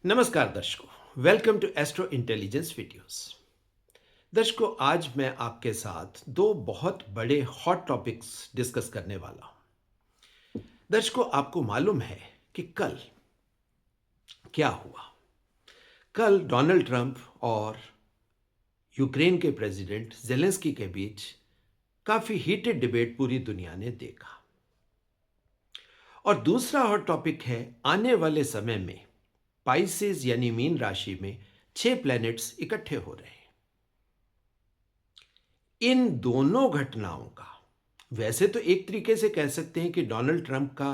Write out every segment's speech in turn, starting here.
नमस्कार दर्शकों, welcome to astro intelligence videos. दर्शकों, आज मैं आपके साथ दो बहुत बड़े हॉट टॉपिक्स डिस्कस करने वाला हूं। दर्शकों, आपको मालूम है कि कल क्या हुआ। कल डोनाल्ड ट्रंप और यूक्रेन के प्रेसिडेंट जेलेंस्की के बीच काफी हीटेड डिबेट पूरी दुनिया ने देखा। और दूसरा हॉट टॉपिक है, आने वाले समय में पाइसेस यानी मीन राशि में 6 प्लैनेट्स इकट्ठे हो रहे हैं। इन दोनों घटनाओं का वैसे तो एक तरीके से कह सकते हैं कि डोनाल्ड ट्रंप का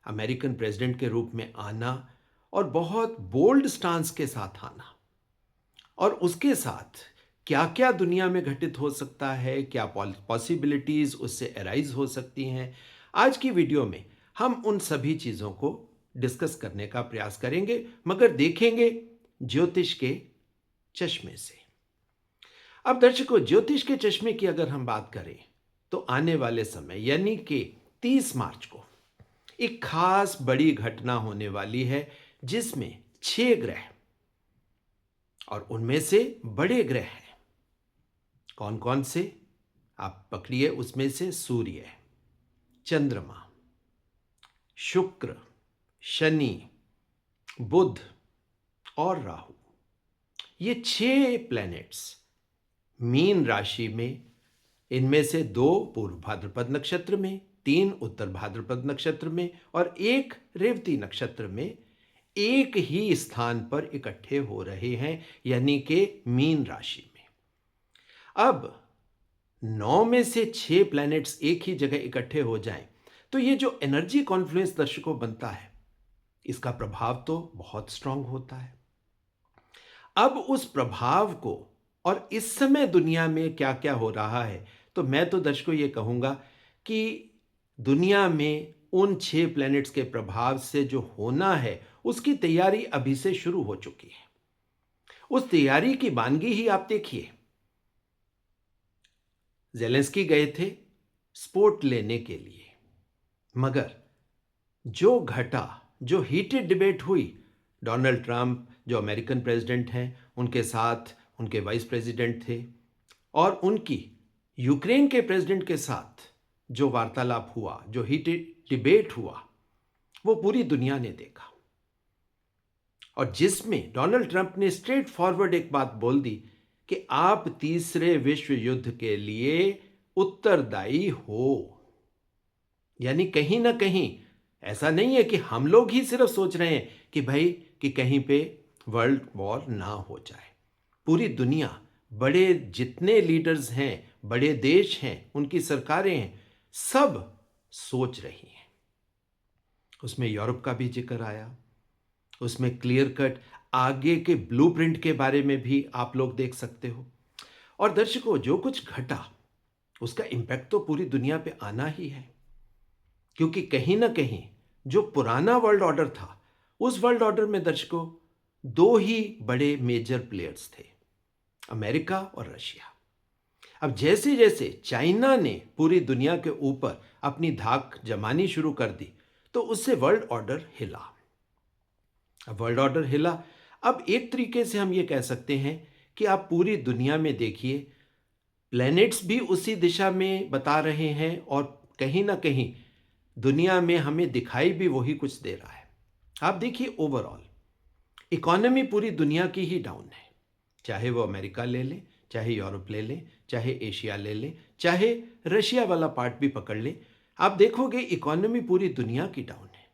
अमेरिकन प्रेसिडेंट के रूप में आना और बहुत बोल्ड स्टांस के साथ आना, और उसके साथ क्या क्या दुनिया में घटित हो सकता है, क्या पॉसिबिलिटीज उससे अराइज हो सकती हैं, आज की वीडियो में हम उन सभी चीज़ों को डिस्कस करने का प्रयास करेंगे, मगर देखेंगे ज्योतिष के चश्मे से। अब दर्शकों, ज्योतिष के चश्मे की अगर हम बात करें तो आने वाले समय यानी कि 30 मार्च को एक खास बड़ी घटना होने वाली है, जिसमें 6 ग्रह, और उनमें से बड़े ग्रह हैं। कौन कौन से आप पकड़िए, उसमें से सूर्य, चंद्रमा, शुक्र, शनि, बुध और राहु, ये 6 प्लैनेट्स मीन राशि में, इनमें से 2 पूर्व भाद्रपद नक्षत्र में, 3 उत्तर भाद्रपद नक्षत्र में और 1 रेवती नक्षत्र में एक ही स्थान पर इकट्ठे हो रहे हैं, यानी कि मीन राशि में। अब 9 में से 6 प्लैनेट्स एक ही जगह इकट्ठे हो जाएं तो ये जो एनर्जी कॉन्फ्लुएंस दर्शकों बनता है, इसका प्रभाव तो बहुत स्ट्रांग होता है। अब उस प्रभाव को, और इस समय दुनिया में क्या क्या हो रहा है, तो मैं तो दर्शकों ये कहूंगा कि दुनिया में उन 6 प्लैनेट्स के प्रभाव से जो होना है उसकी तैयारी अभी से शुरू हो चुकी है। उस तैयारी की वानगी ही आप देखिए। जेलेंस्की गए थे सपोर्ट लेने के लिए, मगर जो घटा, जो हीटेड डिबेट हुई, डोनाल्ड ट्रंप जो अमेरिकन प्रेसिडेंट हैं, उनके साथ उनके वाइस प्रेसिडेंट थे, और उनकी यूक्रेन के प्रेसिडेंट के साथ जो वार्तालाप हुआ, जो हीटेड डिबेट हुआ, वो पूरी दुनिया ने देखा। और जिसमें डोनाल्ड ट्रंप ने स्ट्रेट फॉरवर्ड एक बात बोल दी कि आप तीसरे विश्व युद्ध के लिए उत्तरदायी हो। यानी कहीं ना कहीं ऐसा नहीं है कि हम लोग ही सिर्फ सोच रहे हैं कि भाई कि कहीं पे वर्ल्ड वॉर ना हो जाए। पूरी दुनिया, बड़े जितने लीडर्स हैं, बड़े देश हैं, उनकी सरकारें हैं, सब सोच रही हैं। उसमें यूरोप का भी जिक्र आया, उसमें क्लियर कट आगे के ब्लूप्रिंट के बारे में भी आप लोग देख सकते हो। और दर्शकों, जो कुछ घटा उसका इंपैक्ट तो पूरी दुनिया पे आना ही है, क्योंकि कहीं ना कहीं जो पुराना वर्ल्ड ऑर्डर था, उस वर्ल्ड ऑर्डर में दर्शकों 2 ही बड़े मेजर प्लेयर्स थे, अमेरिका और रशिया। अब जैसे जैसे चाइना ने पूरी दुनिया के ऊपर अपनी धाक जमानी शुरू कर दी, तो उससे वर्ल्ड ऑर्डर हिला। अब वर्ल्ड ऑर्डर हिला, अब एक तरीके से हम ये कह सकते हैं कि आप पूरी दुनिया में देखिए, प्लैनेट्स भी उसी दिशा में बता रहे हैं, और कहीं ना कहीं दुनिया में हमें दिखाई भी वही कुछ दे रहा है। आप देखिए, ओवरऑल इकोनॉमी पूरी दुनिया की ही डाउन है, चाहे वो अमेरिका ले लें, चाहे यूरोप ले लें, चाहे एशिया ले लें, चाहे रशिया वाला पार्ट भी पकड़ लें, आप देखोगे इकोनॉमी पूरी दुनिया की डाउन है।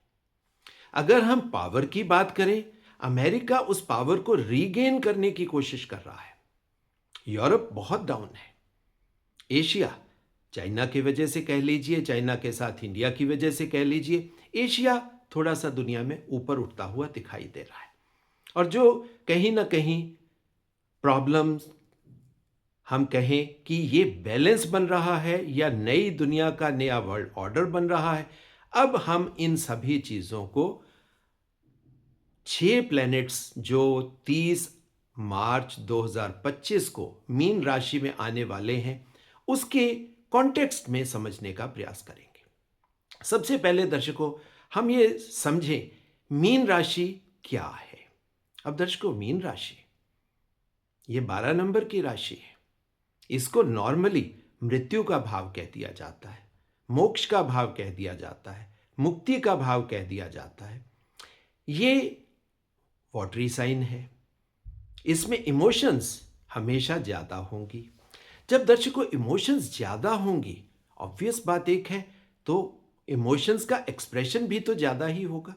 अगर हम पावर की बात करें, अमेरिका उस पावर को रीगेन करने की कोशिश कर रहा है। यूरोप बहुत डाउन है। एशिया, चाइना की वजह से कह लीजिए, चाइना के साथ इंडिया की वजह से कह लीजिए, एशिया थोड़ा सा दुनिया में ऊपर उठता हुआ दिखाई दे रहा है। और जो कहीं ना कहीं प्रॉब्लम्स, हम कहें कि ये बैलेंस बन रहा है या नई दुनिया का नया वर्ल्ड ऑर्डर बन रहा है, अब हम इन सभी चीजों को 6 प्लैनेट्स जो 30 मार्च 2025 को मीन राशि में आने वाले हैं, उसके कॉन्टेक्स्ट में समझने का प्रयास करेंगे। सबसे पहले दर्शकों, हम ये समझें मीन राशि क्या है। अब दर्शकों, मीन राशि ये 12 नंबर की राशि है। इसको नॉर्मली मृत्यु का भाव कह दिया जाता है, मोक्ष का भाव कह दिया जाता है, मुक्ति का भाव कह दिया जाता है। ये वाटरी साइन है। इसमें इमोशंस हमेशा ज्यादा होंगी। जब दर्शकों इमोशंस ज्यादा होंगी, ऑब्वियस बात एक है, तो इमोशंस का एक्सप्रेशन भी तो ज्यादा ही होगा।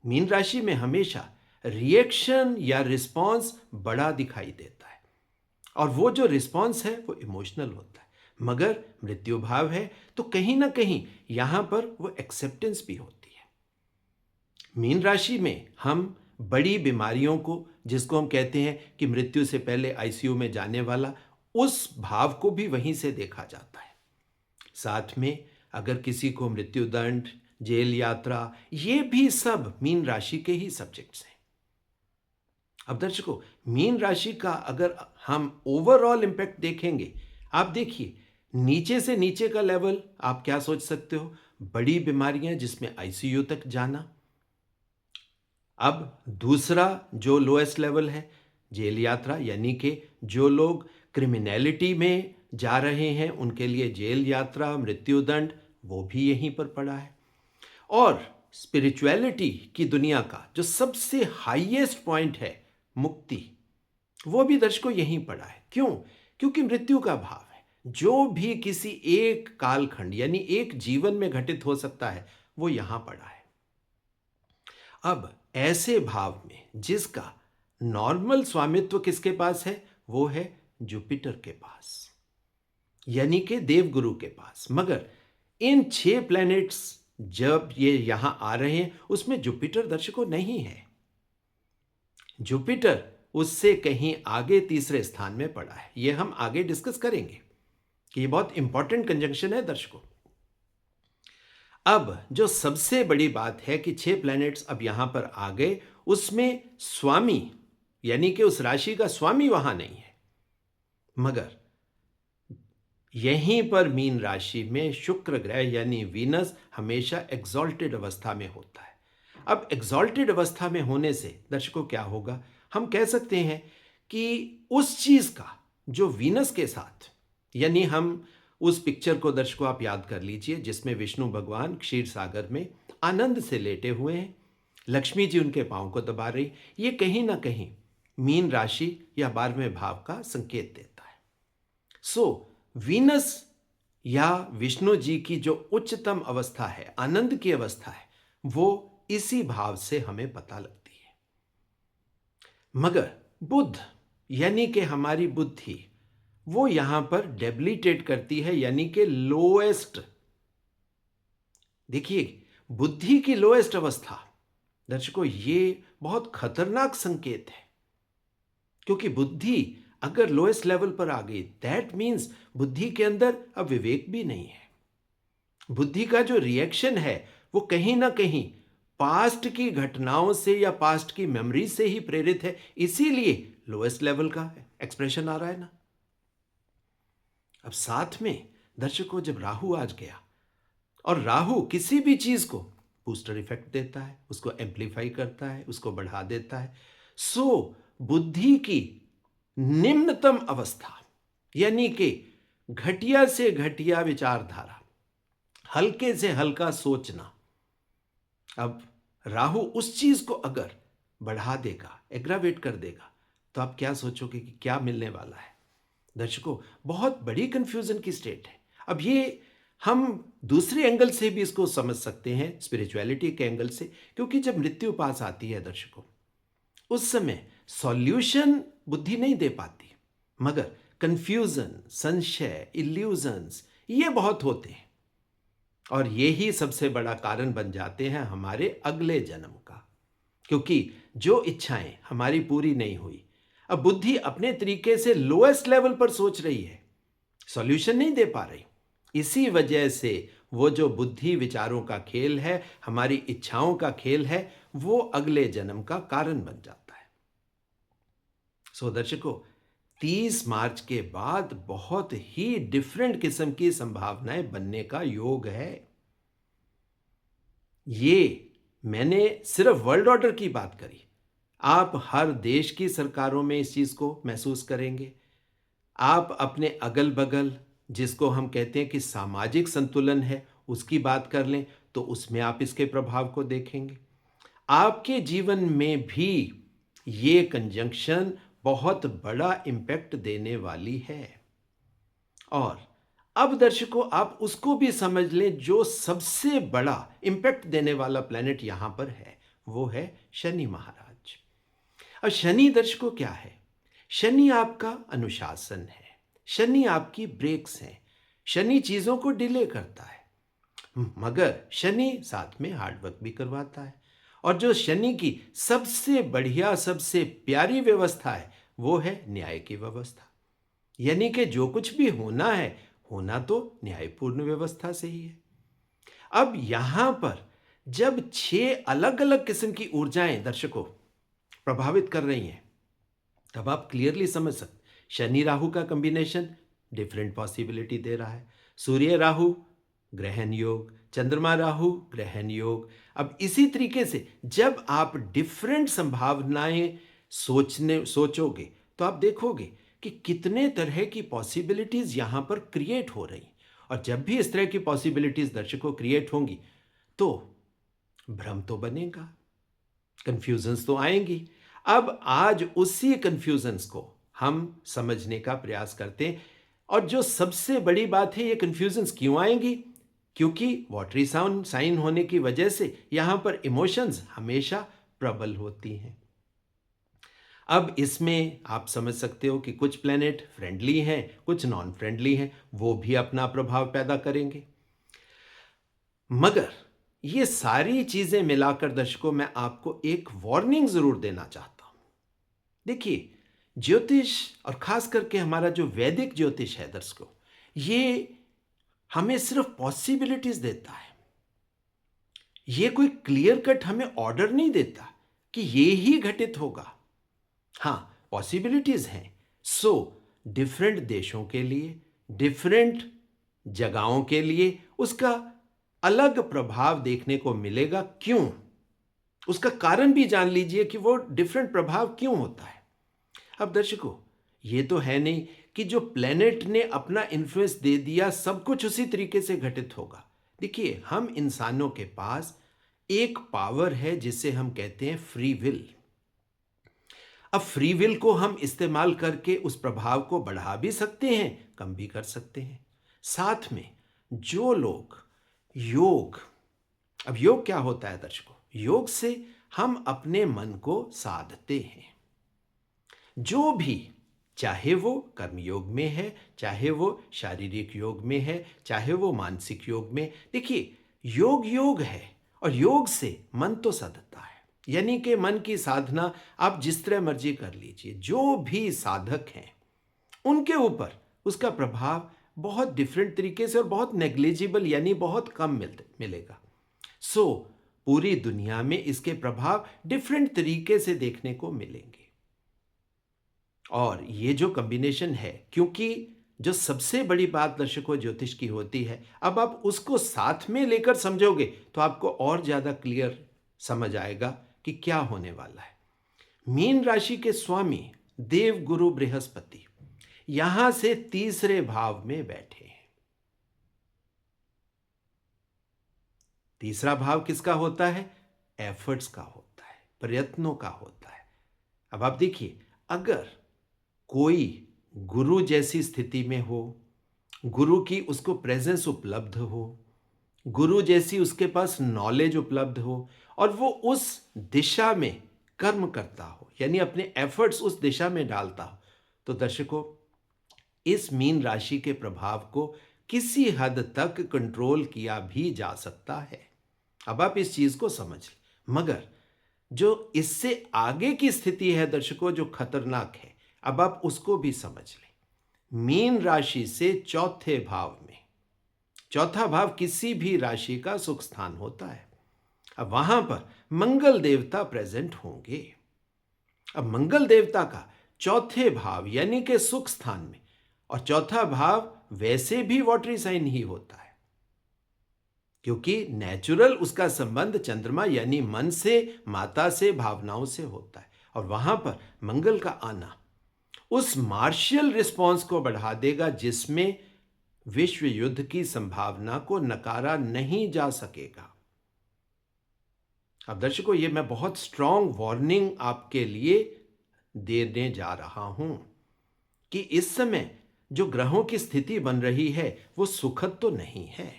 मीन राशि में हमेशा रिएक्शन या रिस्पॉन्स बड़ा दिखाई देता है, और वो जो रिस्पॉन्स है वो इमोशनल होता है। मगर मृत्यु भाव है तो कहीं ना कहीं यहां पर वो एक्सेप्टेंस भी होती है। मीन राशि में हम बड़ी बीमारियों को, जिसको हम कहते हैं कि मृत्यु से पहले आईसीयू में जाने वाला, उस भाव को भी वहीं से देखा जाता है। साथ में अगर किसी को मृत्यु दंड, जेल यात्रा, ये भी सब मीन राशि के ही सब्जेक्ट्स हैं। अब दर्शकों, मीन राशि का अगर हम ओवरऑल इंपैक्ट देखेंगे, आप देखिए नीचे से नीचे का लेवल आप क्या सोच सकते हो? बड़ी बीमारियां जिसमें आईसीयू तक जाना। अब दूसरा जो लोएस्ट लेवल है, जेल यात्रा, यानी कि जो लोग क्रिमिनलिटी में जा रहे हैं उनके लिए जेल यात्रा, मृत्युदंड, वो भी यहीं पर पड़ा है। और स्पिरिचुअलिटी की दुनिया का जो सबसे हाईएस्ट पॉइंट है, मुक्ति, वो भी दर्शकों यहीं पड़ा है। क्यों? क्योंकि मृत्यु का भाव है। जो भी किसी एक कालखंड यानी एक जीवन में घटित हो सकता है, वो यहां पड़ा है। अब ऐसे भाव में जिसका नॉर्मल स्वामित्व किसके पास है? वो है जुपिटर के पास, यानी कि देवगुरु के पास। मगर इन 6 प्लैनेट्स जब ये यहां आ रहे हैं, उसमें जुपिटर दर्शकों नहीं है। जुपिटर उससे कहीं आगे तीसरे स्थान में पड़ा है। ये हम आगे डिस्कस करेंगे कि ये बहुत इंपॉर्टेंट कंजंक्शन है दर्शकों। अब जो सबसे बड़ी बात है कि 6 प्लैनेट्स अब यहां पर आ गए, उसमें स्वामी यानी कि उस राशि का स्वामी वहां नहीं है। मगर यहीं पर मीन राशि में शुक्र ग्रह यानी वीनस हमेशा एग्जॉल्टेड अवस्था में होता है। अब एग्जॉल्टेड अवस्था में होने से दर्शकों क्या होगा? हम कह सकते हैं कि उस चीज का जो वीनस के साथ, यानी हम उस पिक्चर को दर्शकों आप याद कर लीजिए जिसमें विष्णु भगवान क्षीर सागर में आनंद से लेटे हुए हैं, लक्ष्मी जी उनके पांव को दबा रही, ये कहीं ना कहीं मीन राशि या 12वें भाव का संकेत देता है। वीनस या विष्णु जी की जो उच्चतम अवस्था है, आनंद की अवस्था है, वो इसी भाव से हमें पता लगती है। मगर बुध यानी कि हमारी बुद्धि, वो यहां पर डेबिलिटेट करती है, यानी कि लोएस्ट। देखिए, बुद्धि की लोएस्ट अवस्था दर्शकों ये बहुत खतरनाक संकेत है, क्योंकि बुद्धि अगर लोएस्ट लेवल पर आ गई, दैट मीन्स बुद्धि के अंदर अब विवेक भी नहीं है। बुद्धि का जो रिएक्शन है वो कहीं ना कहीं पास्ट की घटनाओं से या पास्ट की मेमोरी से ही प्रेरित है, इसीलिए लोएस्ट लेवल का एक्सप्रेशन आ रहा है ना। अब साथ में दर्शकों जब राहु आज गया, और राहु किसी भी चीज को बूस्टर इफेक्ट देता है, उसको एम्पलीफाई करता है, उसको बढ़ा देता है। बुद्धि की निम्नतम अवस्था यानी कि घटिया से घटिया विचारधारा, हल्के से हल्का सोचना, अब राहु उस चीज को अगर बढ़ा देगा, एग्रावेट कर देगा, तो आप क्या सोचोगे कि क्या मिलने वाला है? दर्शकों, बहुत बड़ी कंफ्यूजन की स्टेट है। अब ये हम दूसरे एंगल से भी इसको समझ सकते हैं, स्पिरिचुअलिटी के एंगल से, क्योंकि जब मृत्यु पास आती है दर्शकों, उस समय सॉल्यूशन बुद्धि नहीं दे पाती, मगर कंफ्यूजन, संशय, इल्यूजन्स ये बहुत होते हैं, और ये ही सबसे बड़ा कारण बन जाते हैं हमारे अगले जन्म का। क्योंकि जो इच्छाएं हमारी पूरी नहीं हुई, अब बुद्धि अपने तरीके से लोएस्ट लेवल पर सोच रही है, सॉल्यूशन नहीं दे पा रही। इसी वजह से वो जो बुद्धि विचारों का खेल है, हमारी इच्छाओं का खेल है, वो अगले जन्म का कारण बन जाता है। दर्शकों, 30 मार्च के बाद बहुत ही डिफरेंट किस्म की संभावनाएं बनने का योग है। ये मैंने सिर्फ वर्ल्ड ऑर्डर की बात करी, आप हर देश की सरकारों में इस चीज़ को महसूस करेंगे। आप अपने अगल-बगल, जिसको हम कहते हैं कि सामाजिक संतुलन है, उसकी बात कर लें, तो उसमें आप इसके प्रभाव को देखेंगे। आपके जीवन में भी ये कंजंक्शन बहुत बड़ा इम्पैक्ट देने वाली है। और अब दर्शकों, आप उसको भी समझ लें जो सबसे बड़ा इम्पैक्ट देने वाला प्लेनेट यहां पर है, वो है शनि महाराज। अब शनि दर्शकों क्या है? शनि आपका अनुशासन है, शनि आपकी ब्रेक्स हैं, शनि चीजों को डिले करता है, मगर शनि साथ में हार्डवर्क भी करवाता है। और जो शनि की सबसे बढ़िया, सबसे प्यारी व्यवस्था है, वो है न्याय की व्यवस्था। यानी कि जो कुछ भी होना है, होना तो न्यायपूर्ण व्यवस्था से ही है। अब यहां पर जब 6 अलग-अलग किस्म की ऊर्जाएं दर्शकों प्रभावित कर रही हैं, तब आप क्लियरली समझ सकते, शनि राहु का कॉम्बिनेशन डिफरेंट पॉसिबिलिटी दे रहा है। सूर्य राहु ग्रहण योग, चंद्रमा राहु ग्रहण योग। अब इसी तरीके से जब आप डिफरेंट संभावनाएं सोचोगे, तो आप देखोगे कि कितने तरह की पॉसिबिलिटीज यहां पर क्रिएट हो रही। और जब भी इस तरह की पॉसिबिलिटीज दर्शकों क्रिएट होंगी, तो भ्रम तो बनेगा, कंफ्यूजन्स तो आएंगी। अब आज उसी कंफ्यूजन्स को हम समझने का प्रयास करते हैं। और जो सबसे बड़ी बात है, ये कंफ्यूजन्स क्यों आएंगी? क्योंकि वॉटरी साइन होने की वजह से यहां पर इमोशंस हमेशा प्रबल होती हैं। अब इसमें आप समझ सकते हो कि कुछ प्लैनेट फ्रेंडली हैं, कुछ नॉन फ्रेंडली हैं, वो भी अपना प्रभाव पैदा करेंगे। मगर ये सारी चीजें मिलाकर दर्शकों, मैं आपको एक वार्निंग जरूर देना चाहता हूं। देखिए, ज्योतिष और खास करके हमारा जो वैदिक ज्योतिष है दर्शकों, ये हमें सिर्फ पॉसिबिलिटीज देता है। ये कोई क्लियर कट हमें ऑर्डर नहीं देता कि ये ही घटित होगा। हाँ, पॉसिबिलिटीज हैं। सो डिफरेंट देशों के लिए, डिफरेंट जगहों के लिए उसका अलग प्रभाव देखने को मिलेगा। क्यों? उसका कारण भी जान लीजिए कि वो डिफरेंट प्रभाव क्यों होता है। अब दर्शकों, ये तो है नहीं कि जो प्लेनेट ने अपना इन्फ्लुएंस दे दिया, सब कुछ उसी तरीके से घटित होगा। देखिए, हम इंसानों के पास एक पावर है जिसे हम कहते हैं फ्री विल। अब फ्री विल को हम इस्तेमाल करके उस प्रभाव को बढ़ा भी सकते हैं, कम भी कर सकते हैं। साथ में जो लोग योग, अब योग क्या होता है दर्शकों? योग से हम अपने मन को साधते हैं। जो भी, चाहे वो कर्म योग में है, चाहे वो शारीरिक योग में है, चाहे वो मानसिक योग में, देखिए, योग योग है और योग से मन तो सधता है। यानी कि मन की साधना आप जिस तरह मर्जी कर लीजिए, जो भी साधक हैं उनके ऊपर उसका प्रभाव बहुत डिफरेंट तरीके से और बहुत नेग्लिजिबल, यानी बहुत कम मिलेगा। सो पूरी दुनिया में इसके प्रभाव डिफरेंट तरीके से देखने को मिलेंगे। और ये जो कॉम्बिनेशन है, क्योंकि जो सबसे बड़ी बात दर्शकों ज्योतिष की होती है, अब आप उसको साथ में लेकर समझोगे तो आपको और ज्यादा क्लियर समझ आएगा कि क्या होने वाला है। मीन राशि के स्वामी देव गुरु बृहस्पति यहां से तीसरे भाव में बैठे हैं। तीसरा भाव किसका होता है? एफर्ट्स का होता है, प्रयत्नों का होता है। अब आप देखिए, अगर कोई गुरु जैसी स्थिति में हो, गुरु की उसको प्रेजेंस उपलब्ध हो, गुरु जैसी उसके पास नॉलेज उपलब्ध हो, और वो उस दिशा में कर्म करता हो, यानी अपने एफर्ट्स उस दिशा में डालता हो, तो दर्शकों, इस मीन राशि के प्रभाव को किसी हद तक कंट्रोल किया भी जा सकता है। अब आप इस चीज को समझ लें। मगर जो इससे आगे की स्थिति है दर्शकों, जो खतरनाक है, अब आप उसको भी समझ लें। मीन राशि से चौथे भाव में, चौथा भाव किसी भी राशि का सुख स्थान होता है। अब वहां पर मंगल देवता प्रेजेंट होंगे। अब मंगल देवता का चौथे भाव यानी कि सुख स्थान में, और चौथा भाव वैसे भी वॉटरी साइन ही होता है, क्योंकि नेचुरल उसका संबंध चंद्रमा यानी मन से, माता से, भावनाओं से होता है। और वहां पर मंगल का आना उस मार्शियल रिस्पॉन्स को बढ़ा देगा जिसमें विश्व युद्ध की संभावना को नकारा नहीं जा सकेगा। अब दर्शकों, ये मैं बहुत स्ट्रांग वार्निंग आपके लिए देने जा रहा हूं कि इस समय जो ग्रहों की स्थिति बन रही है वो सुखद तो नहीं है,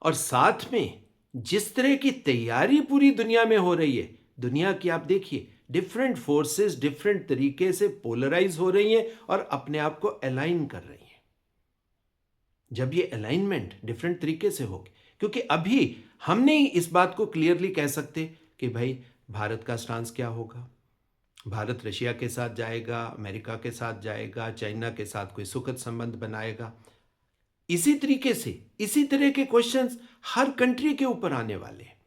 और साथ में जिस तरह की तैयारी पूरी दुनिया में हो रही है, दुनिया की आप देखिए डिफरेंट फोर्सेस डिफरेंट तरीके से पोलराइज हो रही हैं और अपने आप को अलाइन कर रही हैं। जब ये अलाइनमेंट डिफरेंट तरीके से होगी, क्योंकि अभी हम नहीं इस बात को क्लियरली कह सकते कि भाई भारत का स्टांस क्या होगा, भारत रशिया के साथ जाएगा, अमेरिका के साथ जाएगा, चाइना के साथ कोई सुखद संबंध बनाएगा। इसी तरीके से इसी तरह के क्वेश्चंस हर कंट्री के ऊपर आने वाले हैं।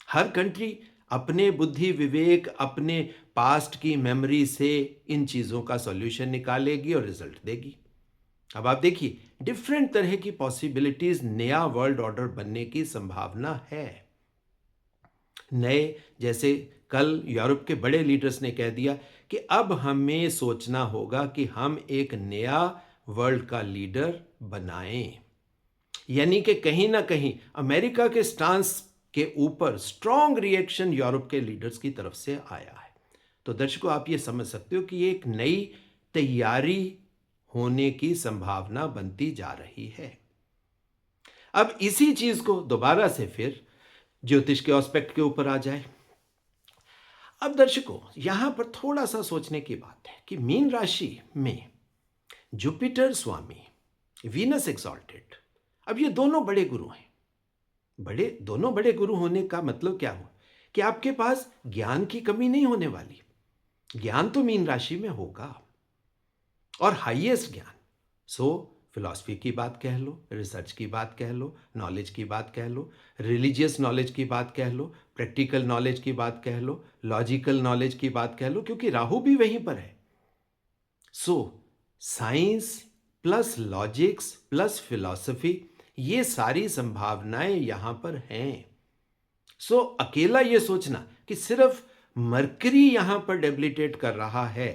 हर कंट्री अपने बुद्धि विवेक अपने पास्ट की मेमोरी से इन चीजों का सॉल्यूशन निकालेगी और रिजल्ट देगी। अब आप देखिए डिफरेंट तरह की पॉसिबिलिटीज नया वर्ल्ड ऑर्डर बनने की संभावना है। नए, जैसे कल यूरोप के बड़े लीडर्स ने कह दिया कि अब हमें सोचना होगा कि हम एक नया वर्ल्ड का लीडर बनाएं। यानी कि कहीं ना कहीं अमेरिका के स्टांस के ऊपर स्ट्रांग रिएक्शन यूरोप के लीडर्स की तरफ से आया है। तो दर्शकों, आप ये समझ सकते हो कि ये एक नई तैयारी होने की संभावना बनती जा रही है। अब इसी चीज को दोबारा से फिर ज्योतिष के एस्पेक्ट के ऊपर आ जाए। अब दर्शकों, यहां पर थोड़ा सा सोचने की बात है कि मीन राशि में जुपिटर स्वामी, वीनस एक्सॉल्टेड, अब ये दोनों बड़े गुरु हैं। दोनों बड़े गुरु होने का मतलब क्या हुआ कि आपके पास ज्ञान की कमी नहीं होने वाली। ज्ञान तो मीन राशि में होगा और हाईएस्ट ज्ञान। सो फिलॉसफी की बात कह लो, रिसर्च की बात कह लो, नॉलेज की बात कह लो, रिलीजियस नॉलेज की बात कह लो, प्रैक्टिकल नॉलेज की बात कह लो, लॉजिकल नॉलेज की बात कह लो, क्योंकि राहु भी वहीं पर है। So science plus logics plus philosophy, ये सारी संभावनाएं यहां पर हैं। सो अकेला ये सोचना कि सिर्फ मरकरी यहां पर डेबिलिटेट कर रहा है,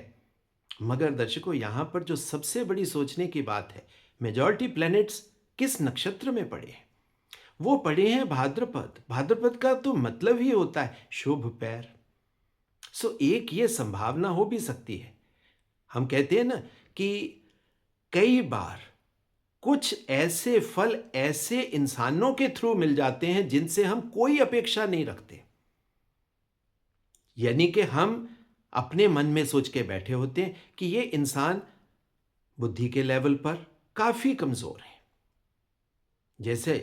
मगर दर्शकों यहां पर जो सबसे बड़ी सोचने की बात है, मेजॉरिटी प्लैनेट्स किस नक्षत्र में पड़े हैं? वो पड़े हैं भाद्रपद। भाद्रपद का तो मतलब ही होता है शुभ पैर। सो एक ये संभावना हो भी सकती है। हम कहते हैं ना कि कई बार कुछ ऐसे फल ऐसे इंसानों के थ्रू मिल जाते हैं जिनसे हम कोई अपेक्षा नहीं रखते। यानी कि हम अपने मन में सोच के बैठे होते हैं कि ये इंसान बुद्धि के लेवल पर काफी कमजोर है। जैसे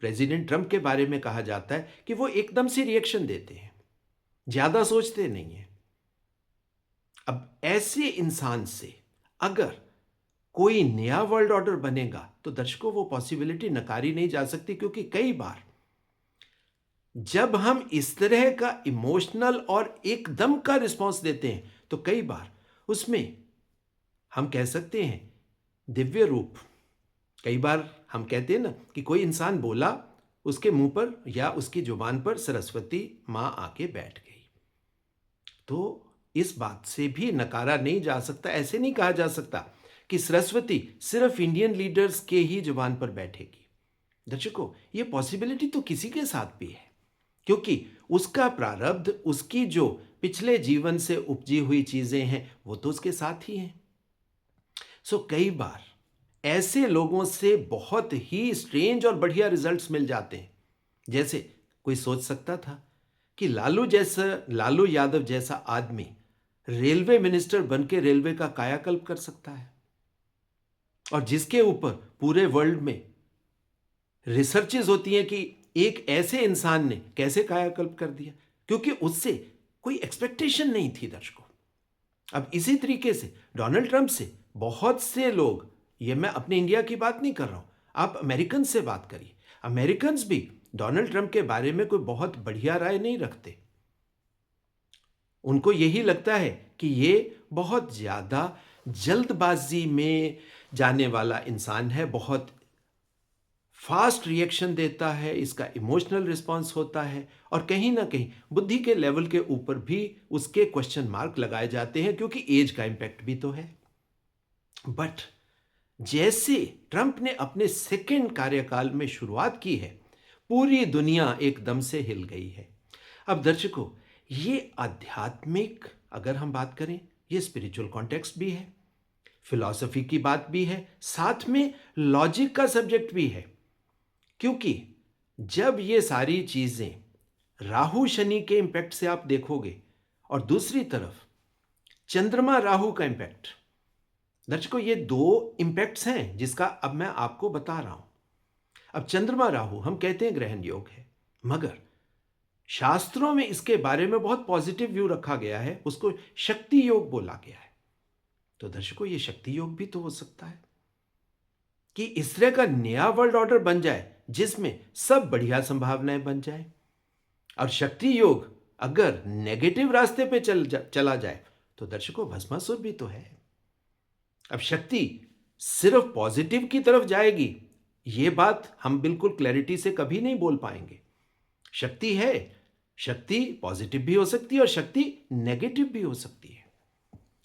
प्रेसिडेंट ट्रंप के बारे में कहा जाता है कि वो एकदम से रिएक्शन देते हैं, ज्यादा सोचते नहीं है। अब ऐसे इंसान से अगर कोई नया वर्ल्ड ऑर्डर बनेगा तो दर्शकों वो पॉसिबिलिटी नकारी नहीं जा सकती, क्योंकि कई बार जब हम इस तरह का इमोशनल और एकदम का रिस्पॉन्स देते हैं तो कई बार उसमें हम कह सकते हैं दिव्य रूप। कई बार हम कहते हैं ना कि कोई इंसान बोला, उसके मुंह पर या उसकी जुबान पर सरस्वती मां आके बैठ गई। तो इस बात से भी नकारा नहीं जा सकता। ऐसे नहीं कहा जा सकता कि सरस्वती सिर्फ इंडियन लीडर्स के ही जुबान पर बैठेगी। दर्शकों, ये पॉसिबिलिटी तो किसी के साथ भी है, क्योंकि उसका प्रारब्ध, उसकी जो पिछले जीवन से उपजी हुई चीजें हैं वो तो उसके साथ ही हैं। सो कई बार ऐसे लोगों से बहुत ही स्ट्रेंज और बढ़िया रिजल्ट्स मिल जाते हैं। जैसे कोई सोच सकता था कि लालू यादव जैसा आदमी रेलवे मिनिस्टर बनके रेलवे का कायाकल्प कर सकता है, और जिसके ऊपर पूरे वर्ल्ड में रिसर्चेज होती हैं कि एक ऐसे इंसान ने कैसे कायाकल्प कर दिया, क्योंकि उससे कोई एक्सपेक्टेशन नहीं थी दर्शकों। अब इसी तरीके से डोनाल्ड ट्रंप से बहुत से लोग, ये मैं अपने इंडिया की बात नहीं कर रहा हूं, आप अमेरिकन से बात करिए, अमेरिकन भी डोनाल्ड ट्रंप के बारे में कोई बहुत बढ़िया राय नहीं रखते। उनको यही लगता है कि ये बहुत ज्यादा जल्दबाजी में जाने वाला इंसान है, बहुत फास्ट रिएक्शन देता है, इसका इमोशनल रिस्पॉन्स होता है, और कहीं ना कहीं बुद्धि के लेवल के ऊपर भी उसके क्वेश्चन मार्क लगाए जाते हैं, क्योंकि एज का इम्पैक्ट भी तो है। बट जैसे ट्रंप ने अपने सेकेंड कार्यकाल में शुरुआत की है, पूरी दुनिया एकदम से हिल गई है। अब दर्शकों, ये आध्यात्मिक अगर हम बात करें, ये स्पिरिचुअल कॉन्टेक्स्ट भी है, फिलॉसफी की बात भी है, साथ में लॉजिक का सब्जेक्ट भी है। क्योंकि जब ये सारी चीजें राहु शनि के इंपैक्ट से आप देखोगे, और दूसरी तरफ चंद्रमा राहु का इंपैक्ट, दर्शकों ये दो इंपैक्ट्स हैं जिसका अब मैं आपको बता रहा हूं। अब चंद्रमा राहु हम कहते हैं ग्रहण योग है, मगर शास्त्रों में इसके बारे में बहुत पॉजिटिव व्यू रखा गया है, उसको शक्ति योग बोला गया है। तो दर्शकों ये शक्ति योग भी तो हो सकता है कि इस तरह का नया वर्ल्ड ऑर्डर बन जाए जिसमें सब बढ़िया संभावनाएं बन जाए। और शक्ति योग अगर नेगेटिव रास्ते पे चला जाए तो दर्शकों भस्मासुर भी तो है। अब शक्ति सिर्फ पॉजिटिव की तरफ जाएगी, ये बात हम बिल्कुल क्लैरिटी से कभी नहीं बोल पाएंगे। शक्ति है, शक्ति पॉजिटिव भी हो सकती है और शक्ति नेगेटिव भी हो सकती है।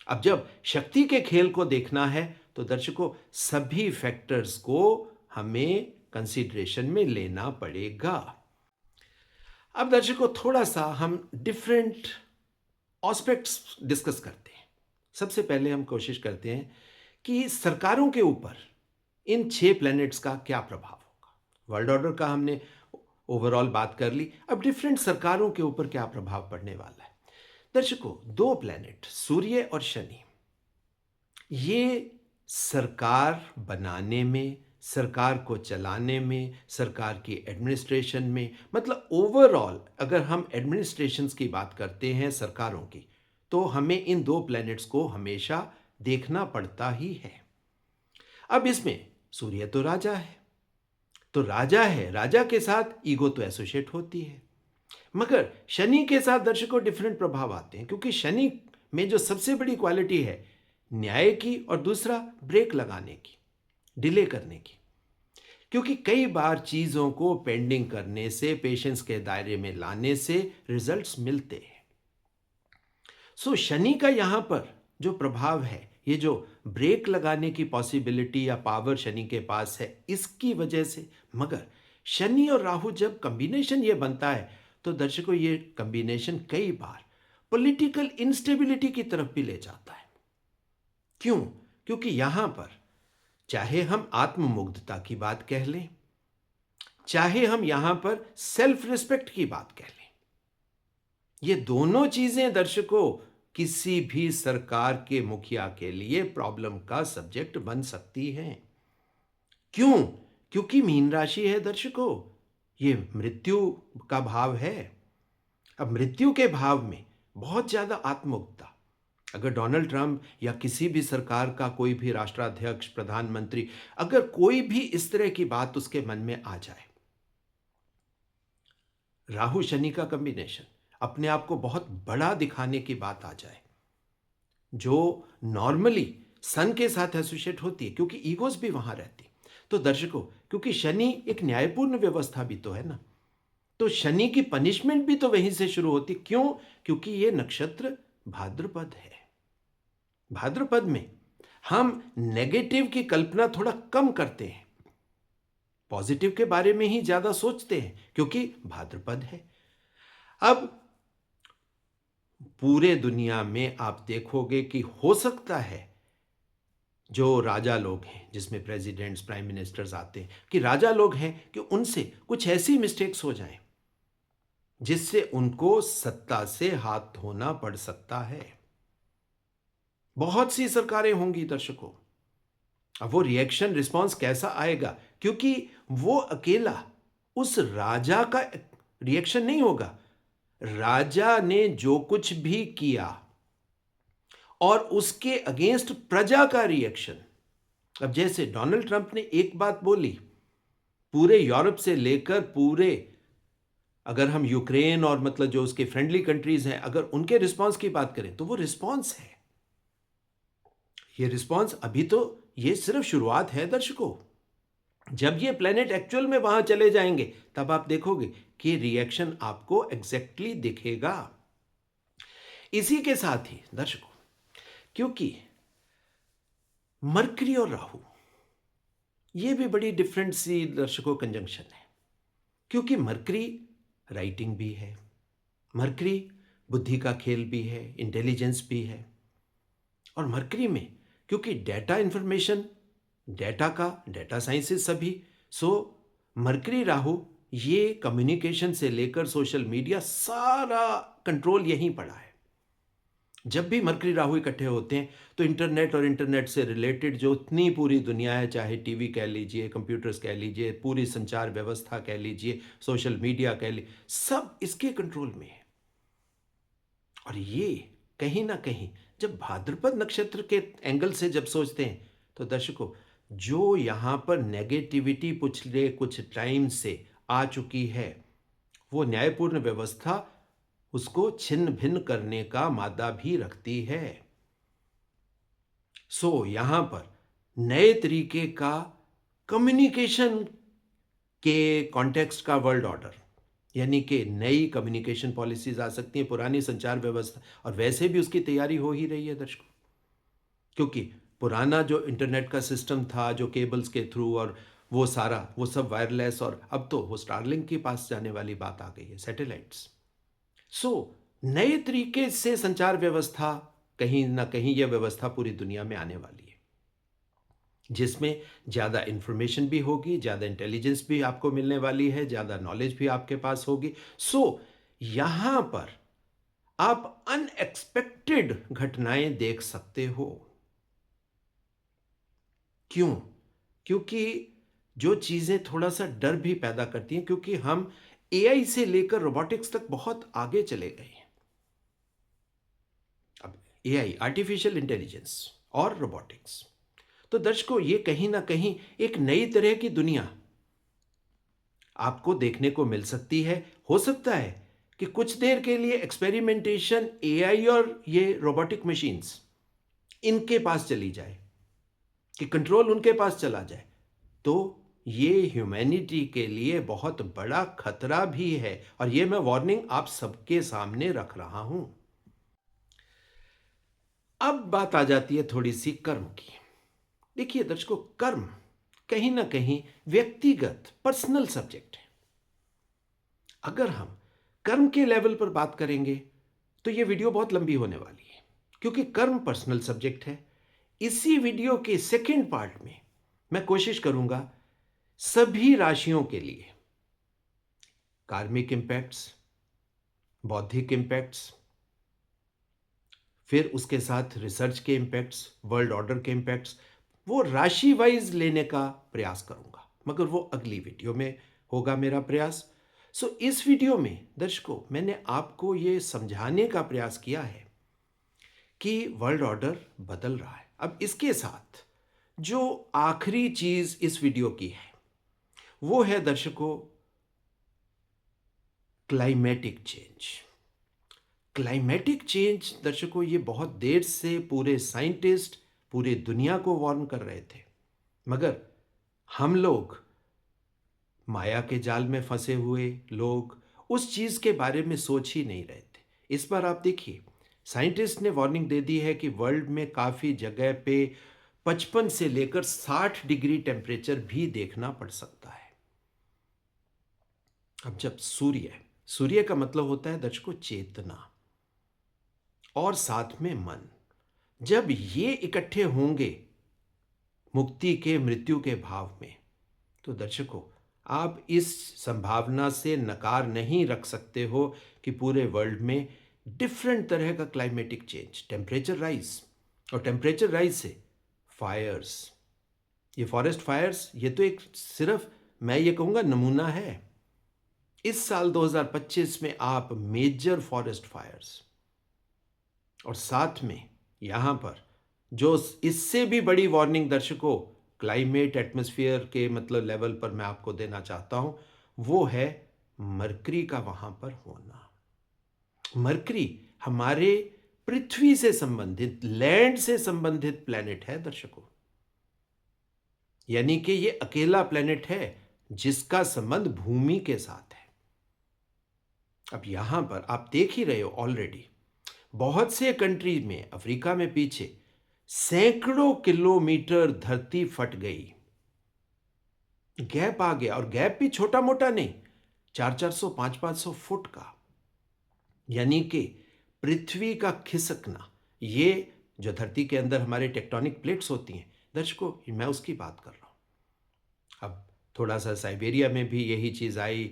अब जब शक्ति के खेल को देखना है तो दर्शकों सभी फैक्टर्स को हमें कंसीडरेशन में लेना पड़ेगा। अब दर्शकों थोड़ा सा हम डिफरेंट एस्पेक्ट्स डिस्कस करते हैं। सबसे पहले हम कोशिश करते हैं कि सरकारों के ऊपर इन 6 प्लैनेट्स का क्या प्रभाव होगा। वर्ल्ड ऑर्डर का हमने ओवरऑल बात कर ली, अब डिफरेंट सरकारों के ऊपर क्या प्रभाव पड़ने वाला है। दर्शकों 2 प्लैनेट सूर्य और शनि, ये सरकार बनाने में, सरकार को चलाने में, सरकार की एडमिनिस्ट्रेशन में, मतलब ओवरऑल अगर हम एडमिनिस्ट्रेशंस की बात करते हैं सरकारों की, तो हमें इन 2 प्लैनेट्स को हमेशा देखना पड़ता ही है। अब इसमें सूर्य तो राजा है, तो राजा है, राजा के साथ ईगो तो एसोसिएट होती है, मगर शनि के साथ दर्शकों डिफरेंट प्रभाव आते हैं, क्योंकि शनि में जो सबसे बड़ी क्वालिटी है न्याय की, और दूसरा ब्रेक लगाने की, डिले करने की। क्योंकि कई बार चीजों को पेंडिंग करने से, पेशेंस के दायरे में लाने से रिजल्ट्स मिलते हैं। सो शनि का यहां पर जो प्रभाव है, ये जो ब्रेक लगाने की पॉसिबिलिटी या पावर शनि के पास है, इसकी वजह से। मगर शनि और राहु जब कॉम्बिनेशन ये बनता है तो दर्शकों ये कॉम्बिनेशन कई बार पॉलिटिकल इंस्टेबिलिटी की तरफ भी ले जाता है। क्यों? क्योंकि यहां पर चाहे हम आत्ममुग्धता की बात कह लें, चाहे हम यहां पर सेल्फ रिस्पेक्ट की बात कह लें, ये दोनों चीजें दर्शकों किसी भी सरकार के मुखिया के लिए प्रॉब्लम का सब्जेक्ट बन सकती हैं। क्यों? क्योंकि मीन राशि है दर्शकों, ये मृत्यु का भाव है। अब मृत्यु के भाव में बहुत ज्यादा आत्ममुग्धता, अगर डोनाल्ड ट्रंप या किसी भी सरकार का कोई भी राष्ट्राध्यक्ष, प्रधानमंत्री, अगर कोई भी इस तरह की बात उसके मन में आ जाए, राहु शनि का कॉम्बिनेशन, अपने आप को बहुत बड़ा दिखाने की बात आ जाए, जो नॉर्मली सन के साथ एसोसिएट होती है, क्योंकि ईगोस भी वहां रहती। तो दर्शकों क्योंकि शनि एक न्यायपूर्ण व्यवस्था भी तो है ना, तो शनि की पनिशमेंट भी तो वहीं से शुरू होती। क्यों? क्योंकि ये नक्षत्र भाद्रपद है। भाद्रपद में हम नेगेटिव की कल्पना थोड़ा कम करते हैं, पॉजिटिव के बारे में ही ज्यादा सोचते हैं, क्योंकि भाद्रपद है। अब पूरे दुनिया में आप देखोगे कि हो सकता है जो राजा लोग हैं, जिसमें प्रेसिडेंट्स, प्राइम मिनिस्टर्स आते हैं, कि राजा लोग हैं कि उनसे कुछ ऐसी मिस्टेक्स हो जाएं जिससे उनको सत्ता से हाथ धोना पड़ सकता है। बहुत सी सरकारें होंगी दर्शकों। अब वो रिएक्शन रिस्पॉन्स कैसा आएगा, क्योंकि वो अकेला उस राजा का रिएक्शन नहीं होगा, राजा ने जो कुछ भी किया और उसके अगेंस्ट प्रजा का रिएक्शन। अब जैसे डोनाल्ड ट्रंप ने एक बात बोली, पूरे यूरोप से लेकर पूरे, अगर हम यूक्रेन और मतलब जो उसके फ्रेंडली कंट्रीज हैं, अगर उनके रिस्पांस की बात करें तो वो रिस्पांस है। ये रिस्पांस अभी तो ये सिर्फ शुरुआत है दर्शकों, जब ये प्लेनेट एक्चुअल में वहां चले जाएंगे तब आप देखोगे कि रिएक्शन आपको एग्जैक्टली दिखेगा। इसी के साथ ही दर्शकों, क्योंकि मरकरी और राहु ये भी बड़ी डिफरेंट सी दर्शकों कंजंक्शन है, क्योंकि मरकरी राइटिंग भी है, मरकरी बुद्धि का खेल भी है, इंटेलिजेंस भी है। और मरकरी में क्योंकि डेटा इंफॉर्मेशन, डेटा का डेटा साइंसेस सभी, सो मरकरी राहु ये कम्युनिकेशन से लेकर सोशल मीडिया सारा कंट्रोल यहीं पड़ा है। जब भी मरकरी राहु इकट्ठे होते हैं तो इंटरनेट और इंटरनेट से रिलेटेड जो इतनी पूरी दुनिया है, चाहे टीवी कह लीजिए, कंप्यूटर्स कह लीजिए, पूरी संचार व्यवस्था कह लीजिए, सोशल मीडिया कह लीजिए, सब इसके कंट्रोल में है। और ये कहीं ना कहीं जब भाद्रपद नक्षत्र के एंगल से जब सोचते हैं तो दर्शकों, जो यहां पर नेगेटिविटी पिछले कुछ टाइम से आ चुकी है, वो न्यायपूर्ण व्यवस्था उसको छिन्न भिन्न करने का मादा भी रखती है। सो यहां पर नए तरीके का कम्युनिकेशन के कॉन्टेक्स्ट का वर्ल्ड ऑर्डर, यानी कि नई कम्युनिकेशन पॉलिसीज आ सकती हैं, पुरानी संचार व्यवस्था, और वैसे भी उसकी तैयारी हो ही रही है दर्शकों। क्योंकि पुराना जो इंटरनेट का सिस्टम था, जो केबल्स के थ्रू, और वो सारा वो सब वायरलेस, और अब तो वो स्टारलिंक के पास जाने वाली बात आ गई है, सैटेलाइट्स। सो नए तरीके से संचार व्यवस्था, कहीं ना कहीं यह व्यवस्था पूरी दुनिया में आने वाली है, जिसमें ज़्यादा इंफॉर्मेशन भी होगी, ज़्यादा इंटेलिजेंस भी आपको मिलने वाली है, ज़्यादा नॉलेज भी आपके पास होगी। सो यहां पर आप अनएक्सपेक्टेड घटनाएं देख सकते हो। क्यों? क्योंकि जो चीजें थोड़ा सा डर भी पैदा करती हैं, क्योंकि हम एआई से लेकर रोबोटिक्स तक बहुत आगे चले गए हैं। अब एआई, आर्टिफिशियल इंटेलिजेंस और रोबोटिक्स, तो दर्शकों ये कहीं ना कहीं एक नई तरह की दुनिया आपको देखने को मिल सकती है। हो सकता है कि कुछ देर के लिए एक्सपेरिमेंटेशन एआई और ये रोबोटिक मशीन्स इनके पास चली जाए, कि कंट्रोल उनके पास चला जाए, तो ये ह्यूमैनिटी के लिए बहुत बड़ा खतरा भी है। और ये मैं वार्निंग आप सबके सामने रख रहा हूं। अब बात आ जाती है थोड़ी सी कर्म की। देखिए दर्शकों, कर्म कहीं ना कहीं व्यक्तिगत पर्सनल सब्जेक्ट है। अगर हम कर्म के लेवल पर बात करेंगे तो ये वीडियो बहुत लंबी होने वाली है, क्योंकि कर्म पर्सनल सब्जेक्ट है। इसी वीडियो के सेकंड पार्ट में मैं कोशिश करूंगा सभी राशियों के लिए कार्मिक इंपैक्ट्स, बौद्धिक इंपैक्ट्स, फिर उसके साथ रिसर्च के इंपैक्ट्स, वर्ल्ड ऑर्डर के इंपैक्ट्स, वो राशि वाइज लेने का प्रयास करूंगा, मगर वो अगली वीडियो में होगा मेरा प्रयास। सो इस वीडियो में दर्शकों मैंने आपको ये समझाने का प्रयास किया है कि वर्ल्ड ऑर्डर बदल रहा है। अब इसके साथ जो आखिरी चीज इस वीडियो की है वो है दर्शकों क्लाइमेटिक चेंज। क्लाइमेटिक चेंज दर्शकों, ये बहुत देर से पूरे साइंटिस्ट पूरे दुनिया को वार्न कर रहे थे, मगर हम लोग माया के जाल में फंसे हुए लोग उस चीज के बारे में सोच ही नहीं रहे थे। इस बार आप देखिए, साइंटिस्ट ने वार्निंग दे दी है कि वर्ल्ड में काफी जगह पे 55 से लेकर 60 डिग्री टेम्परेचर भी देखना पड़ सकता है। अब जब सूर्य का मतलब होता है दर्शकों चेतना, और साथ में मन, जब ये इकट्ठे होंगे मुक्ति के मृत्यु के भाव में, तो दर्शकों आप इस संभावना से नकार नहीं रख सकते हो कि पूरे वर्ल्ड में डिफरेंट तरह का क्लाइमेटिक चेंज, टेम्परेचर राइज, और टेम्परेचर राइज से फायर्स, ये फॉरेस्ट फायर्स, ये तो एक सिर्फ मैं ये कहूंगा नमूना है। इस साल 2025 में आप मेजर फॉरेस्ट फायर्स, और साथ में यहां पर जो इससे भी बड़ी वार्निंग दर्शकों क्लाइमेट एटमॉस्फेयर के मतलब लेवल पर मैं आपको देना चाहता हूं, वो है मरकरी का वहां पर होना। मरकरी हमारे पृथ्वी से संबंधित, लैंड से संबंधित प्लेनेट है दर्शकों। यानी कि ये अकेला प्लेनेट है जिसका संबंध भूमि के साथ है। अब यहां पर आप देख ही रहे हो ऑलरेडी बहुत से कंट्री में, अफ्रीका में पीछे सैकड़ों किलोमीटर धरती फट गई, गैप आ गया, और गैप भी छोटा मोटा नहीं, 400-400 500-500 फुट का। यानी कि पृथ्वी का खिसकना, ये जो धरती के अंदर हमारे टेक्टोनिक प्लेट्स होती हैं दर्शकों, मैं उसकी बात कर रहा हूं। अब थोड़ा सा साइबेरिया में भी यही चीज आई,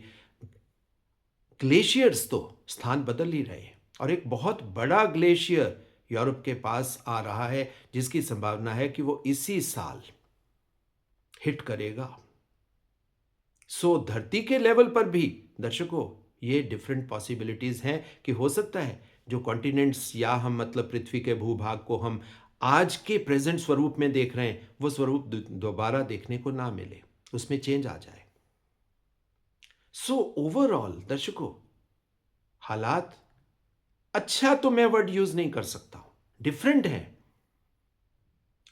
ग्लेशियर्स तो स्थान बदल ही रहे हैं, और एक बहुत बड़ा ग्लेशियर यूरोप के पास आ रहा है जिसकी संभावना है कि वो इसी साल हिट करेगा। सो धरती के लेवल पर भी दर्शकों ये डिफरेंट पॉसिबिलिटीज हैं कि हो सकता है जो कॉन्टिनेंट्स या हम मतलब पृथ्वी के भूभाग को हम आज के प्रेजेंट स्वरूप में देख रहे हैं वो स्वरूप दोबारा देखने को ना मिले, उसमें चेंज आ जाए। सो ओवरऑल दर्शकों हालात, अच्छा तो मैं वर्ड यूज नहीं कर सकता हूं, डिफरेंट है।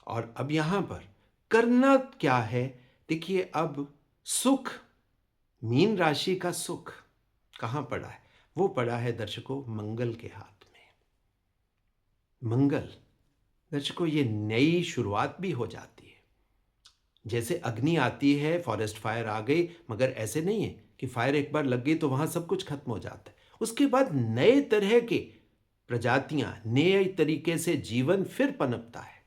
और अब यहां पर करना क्या है, देखिए अब सुख, मीन राशि का सुख कहां पड़ा है, वो पड़ा है दर्शकों मंगल के हाथ में। मंगल दर्शकों ये नई शुरुआत भी हो जाती है, जैसे अग्नि आती है, फॉरेस्ट फायर आ गई, मगर ऐसे नहीं है कि फायर एक बार लग गई तो वहां सब कुछ खत्म हो जाता है, उसके बाद नए तरह के प्रजातियां, नए तरीके से जीवन फिर पनपता है।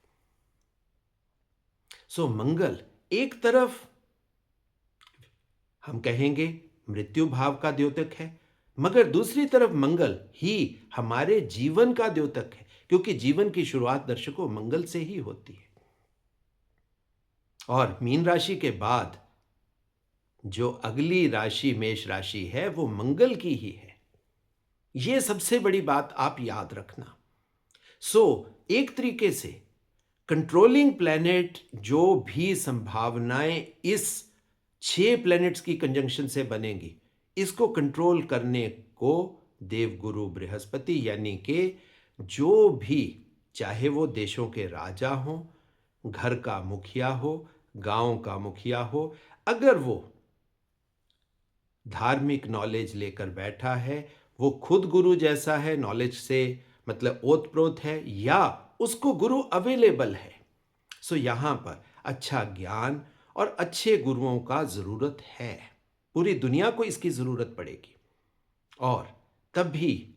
सो मंगल एक तरफ हम कहेंगे मृत्यु भाव का द्योतक है, मगर दूसरी तरफ मंगल ही हमारे जीवन का द्योतक है, क्योंकि जीवन की शुरुआत दर्शकों मंगल से ही होती है। और मीन राशि के बाद जो अगली राशि मेष राशि है वो मंगल की ही है, यह सबसे बड़ी बात आप याद रखना। सो एक तरीके से कंट्रोलिंग प्लैनेट, जो भी संभावनाएं इस 6 प्लैनेट्स की कंजंक्शन से बनेगी, इसको कंट्रोल करने को देवगुरु बृहस्पति, यानी कि जो भी, चाहे वो देशों के राजा हो, घर का मुखिया हो, गांव का मुखिया हो, अगर वो धार्मिक नॉलेज लेकर बैठा है, वो खुद गुरु जैसा है, नॉलेज से मतलब ओतप्रोत है, या उसको गुरु अवेलेबल है, सो यहां पर अच्छा ज्ञान और अच्छे गुरुओं का जरूरत है। पूरी दुनिया को इसकी जरूरत पड़ेगी। और तभी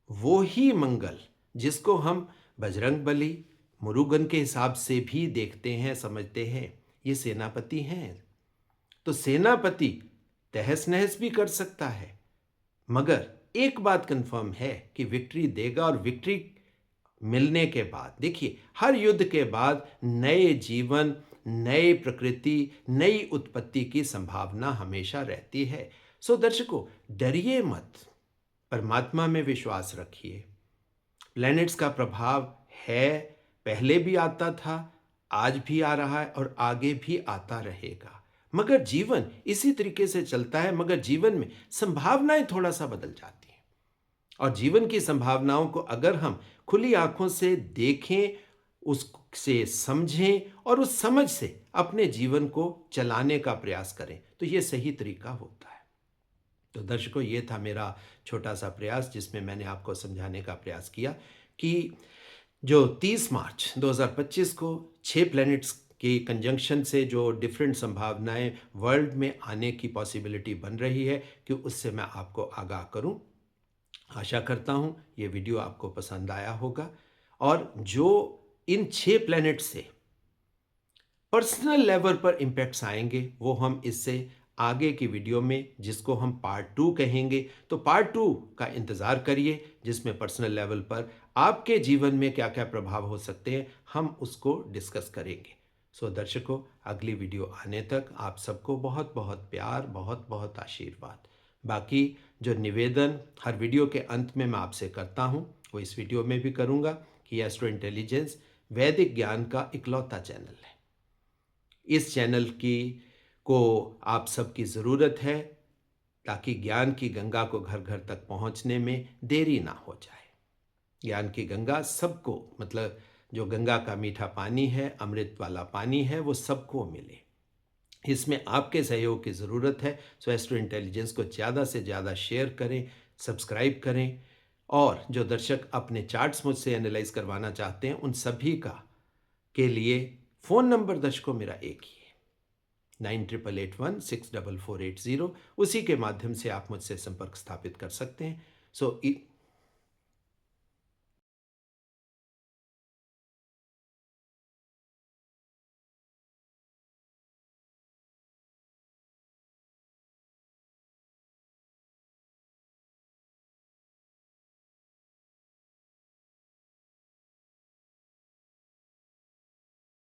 वो ही मंगल जिसको हम बजरंग बली, मुरुगन के हिसाब से भी देखते हैं, समझते हैं, ये सेनापति हैं। तो सेनापति तहस नहस भी कर सकता है, मगर एक बात कंफर्म है कि विक्ट्री देगा। और विक्ट्री मिलने के बाद देखिए, हर युद्ध के बाद नए जीवन, नई प्रकृति, नई उत्पत्ति की संभावना हमेशा रहती है। सो दर्शकों डरिए मत, परमात्मा में विश्वास रखिए। प्लैनेट्स का प्रभाव है, पहले भी आता था, आज भी आ रहा है और आगे भी आता रहेगा, मगर जीवन इसी तरीके से चलता है। मगर जीवन में संभावनाएं थोड़ा सा बदल जाती हैं, और जीवन की संभावनाओं को अगर हम खुली आंखों से देखें, उससे समझें और उस समझ से अपने जीवन को चलाने का प्रयास करें, तो यह सही तरीका होता है। तो दर्शकों ये था मेरा छोटा सा प्रयास, जिसमें मैंने आपको समझाने का प्रयास किया कि जो 30 मार्च 2025 को 6 प्लैनेट्स की कंजंक्शन से जो डिफरेंट संभावनाएं वर्ल्ड में आने की पॉसिबिलिटी बन रही है, कि उससे मैं आपको आगाह करूं। आशा करता हूं ये वीडियो आपको पसंद आया होगा, और जो इन 6 प्लैनेट से पर्सनल लेवल पर इम्पैक्ट्स आएंगे वो हम इससे आगे की वीडियो में, जिसको हम पार्ट 2 कहेंगे, तो पार्ट 2 का इंतज़ार करिए, जिसमें पर्सनल लेवल पर आपके जीवन में क्या क्या प्रभाव हो सकते हैं हम उसको डिस्कस करेंगे। सो दर्शकों अगली वीडियो आने तक आप सबको बहुत बहुत प्यार, बहुत बहुत आशीर्वाद। बाकी जो निवेदन हर वीडियो के अंत में मैं आपसे करता हूं, वो इस वीडियो में भी करूंगा कि एस्ट्रो इंटेलिजेंस वैदिक ज्ञान का इकलौता चैनल है। इस चैनल की को आप सबकी ज़रूरत है, ताकि ज्ञान की गंगा को घर घर तक पहुंचने में देरी ना हो जाए। ज्ञान की गंगा सबको, मतलब जो गंगा का मीठा पानी है, अमृत वाला पानी है, वो सबको मिले। इसमें आपके सहयोग की ज़रूरत है। सो एस्ट्रो इंटेलिजेंस को ज़्यादा से ज़्यादा शेयर करें, सब्सक्राइब करें, और जो दर्शक अपने चार्ट्स मुझसे एनालाइज करवाना चाहते हैं उन सभी का के लिए फ़ोन नंबर दर्शकों मेरा एक ही है, 9881 64480। उसी के माध्यम से आप मुझसे संपर्क स्थापित कर सकते हैं। सो